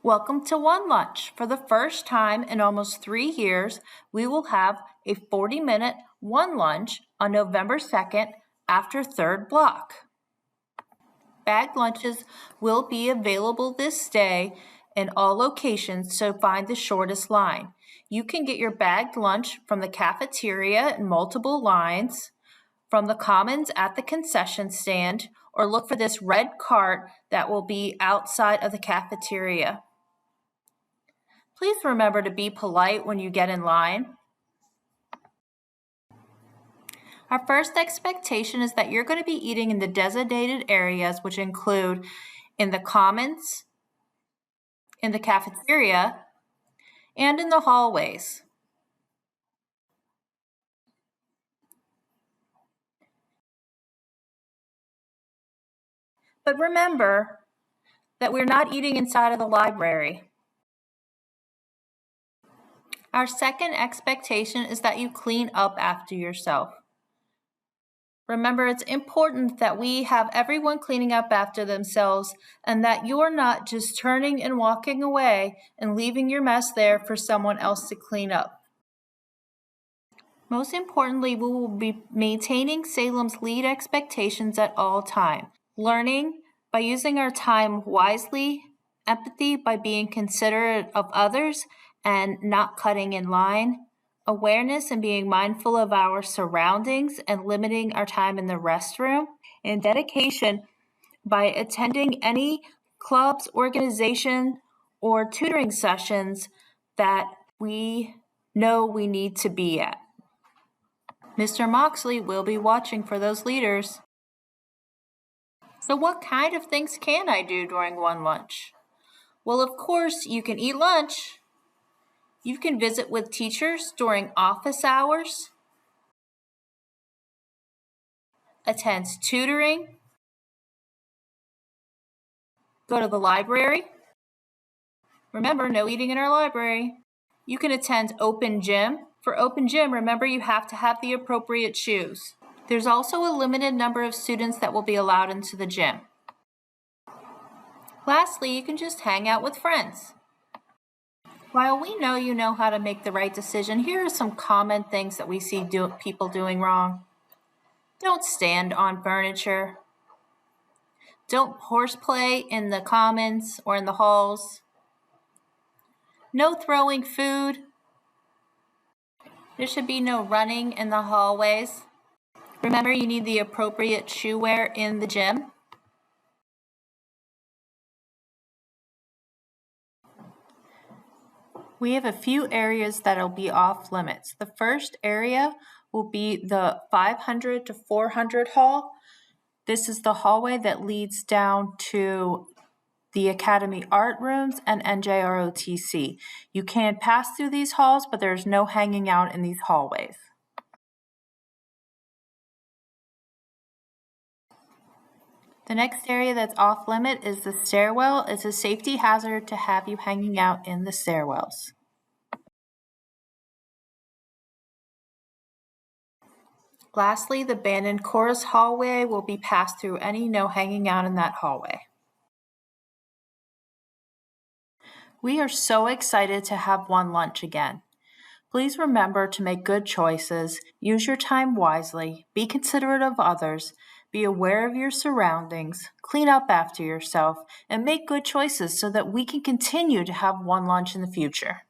Welcome to One Lunch. For the first time in almost 3 years, we will have a 40-minute One Lunch on November 2nd after third block. Bagged lunches will be available this day in all locations, so find the shortest line. You can get your bagged lunch from the cafeteria in multiple lines, from the commons at the concession stand, or look for this red cart that will be outside of the cafeteria. Please remember to be polite when you get in line. Our first expectation is that you're going to be eating in the designated areas, which include in the commons, in the cafeteria, and in the hallways. But remember that we're not eating inside of the library. Our second expectation is that you clean up after yourself. Remember, it's important that we have everyone cleaning up after themselves and that you're not just turning and walking away and leaving your mess there for someone else to clean up. Most importantly, we will be maintaining Salem's LEAD expectations at all times. Learning by using our time wisely, empathy by being considerate of others and not cutting in line, awareness and being mindful of our surroundings and limiting our time in the restroom, and dedication by attending any clubs, organization, or tutoring sessions that we know we need to be at. Mr. Moxley will be watching for those leaders. So what kind of things can I do during One Lunch? Well, of course, you can eat lunch. You can visit with teachers during office hours, attend tutoring, go to the library. Remember, no eating in our library. You can attend open gym. For open gym, remember you have to have the appropriate shoes. There's also a limited number of students that will be allowed into the gym. Lastly, you can just hang out with friends. While we know you know how to make the right decision, here are some common things that we see people doing wrong. Don't stand on furniture. Don't horseplay in the commons or in the halls. No throwing food. There should be no running in the hallways. Remember, you need the appropriate shoe wear in the gym. We have a few areas that'll be off limits. The first area will be the 500 to 400 hall. This is the hallway that leads down to the Academy Art Rooms and NJROTC. You can pass through these halls, but there's no hanging out in these hallways. The next area that's off limit is the stairwell. It's a safety hazard to have you hanging out in the stairwells. Lastly, the band and chorus hallway will be passed through. No hanging out in that hallway. We are so excited to have One Lunch again. Please remember to make good choices, use your time wisely, be considerate of others, be aware of your surroundings, clean up after yourself, and make good choices so that we can continue to have One Lunch in the future.